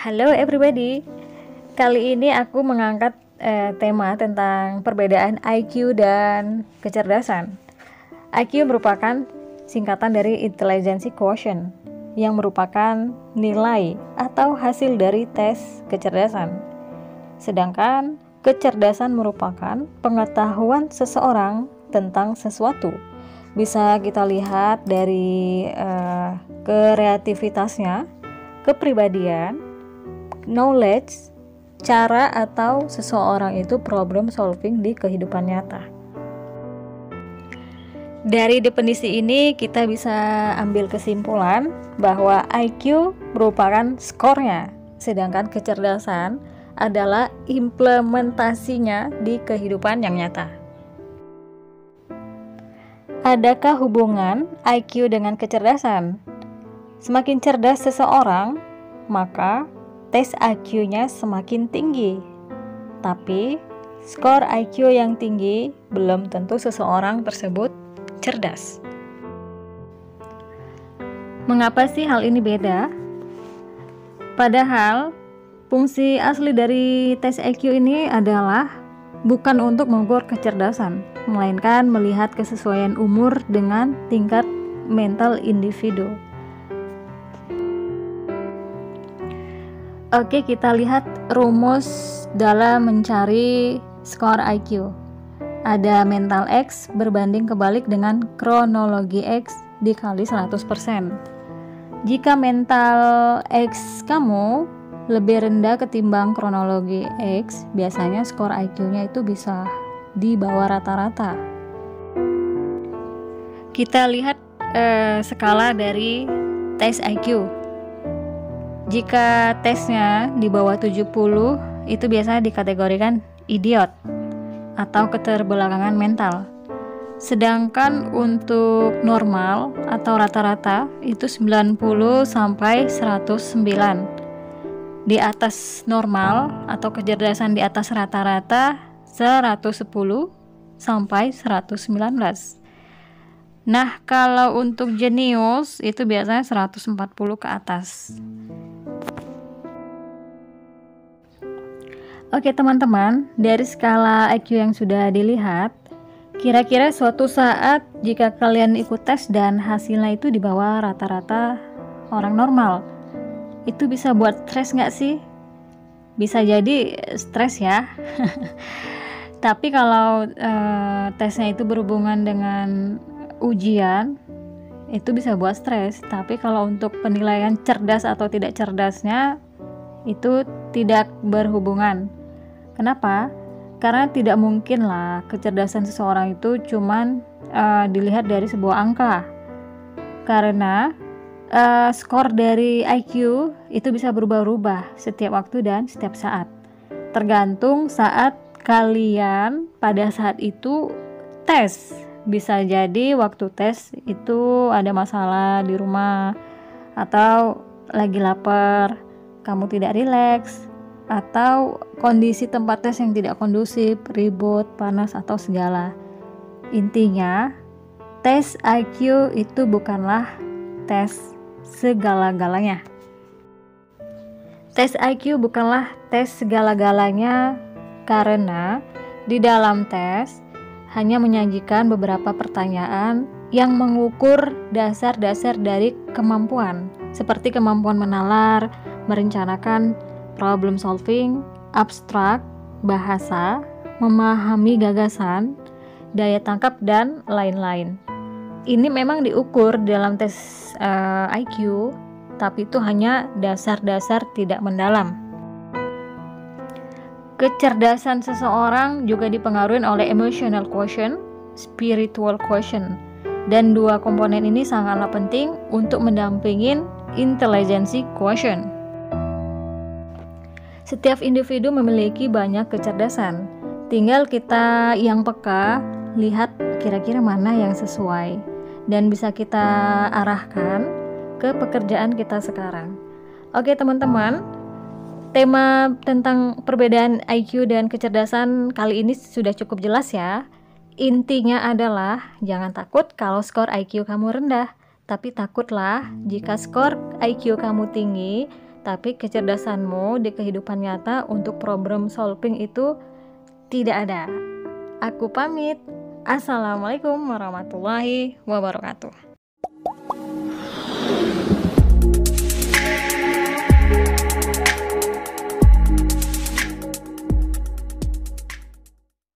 Halo everybody, kali ini aku mengangkat tema tentang perbedaan IQ dan kecerdasan. IQ merupakan singkatan dari Intelligence Quotient yang merupakan nilai atau hasil dari tes kecerdasan. Sedangkan kecerdasan merupakan pengetahuan seseorang tentang sesuatu. Bisa kita lihat dari kreativitasnya, kepribadian, knowledge, cara atau seseorang itu problem solving di kehidupan nyata. Dari definisi ini kita bisa ambil kesimpulan bahwa IQ merupakan skornya, sedangkan kecerdasan adalah implementasinya di kehidupan yang nyata. Adakah hubungan IQ dengan kecerdasan? Semakin cerdas seseorang, maka tes IQ-nya semakin tinggi. Tapi, skor IQ yang tinggi belum tentu seseorang tersebut cerdas. Mengapa sih hal ini beda? Padahal, fungsi asli dari tes IQ ini adalah bukan untuk mengukur kecerdasan, melainkan melihat kesesuaian umur dengan tingkat mental individu. Oke, kita lihat rumus dalam mencari skor IQ. Ada mental X berbanding kebalik dengan kronologi X dikali 100%. Jika mental X kamu lebih rendah ketimbang kronologi X, biasanya skor IQ-nya itu bisa di bawah rata-rata. Kita lihat skala dari tes IQ. Jika tesnya di bawah 70, itu biasanya dikategorikan idiot atau keterbelakangan mental. Sedangkan untuk normal atau rata-rata itu 90 sampai 109. Di atas normal atau kecerdasan di atas rata-rata 110 sampai 119. Nah, kalau untuk jenius itu biasanya 140 ke atas. Oke teman-teman, dari skala IQ yang sudah dilihat, kira-kira suatu saat jika kalian ikut tes dan hasilnya itu di bawah rata-rata orang normal, itu bisa buat stres nggak sih? Bisa jadi stres ya. Tapi kalau tesnya itu berhubungan dengan ujian, itu bisa buat stres. Tapi kalau untuk penilaian cerdas atau tidak cerdasnya, itu tidak berhubungan. Kenapa? Karena tidak mungkin lah kecerdasan seseorang itu cuman dilihat dari sebuah angka. Karena skor dari IQ itu bisa berubah-ubah setiap waktu dan setiap saat. Tergantung saat kalian pada saat itu tes. Bisa jadi waktu tes itu ada masalah di rumah, atau lagi lapar, kamu tidak rileks, atau kondisi tempat tes yang tidak kondusif, ribut, panas, atau segala. Intinya, tes IQ itu bukanlah tes segala-galanya. Tes IQ bukanlah tes segala-galanya karena di dalam tes hanya menyajikan beberapa pertanyaan yang mengukur dasar-dasar dari kemampuan, seperti kemampuan menalar, merencanakan, problem solving, abstrak, bahasa, memahami gagasan, daya tangkap, dan lain-lain. Ini memang diukur dalam tes IQ, tapi itu hanya dasar-dasar tidak mendalam. Kecerdasan seseorang juga dipengaruhi oleh emotional quotient, spiritual quotient, dan dua komponen ini sangatlah penting untuk mendampingin intelligence quotient. Setiap individu memiliki banyak kecerdasan, tinggal kita yang peka lihat kira-kira mana yang sesuai dan bisa kita arahkan ke pekerjaan kita sekarang. Oke teman-teman, tema tentang perbedaan IQ dan kecerdasan kali ini sudah cukup jelas ya. Intinya adalah jangan takut kalau skor IQ kamu rendah, tapi takutlah jika skor IQ kamu tinggi tapi kecerdasanmu di kehidupan nyata untuk problem solving itu tidak ada. Aku pamit. Assalamualaikum warahmatullahi wabarakatuh.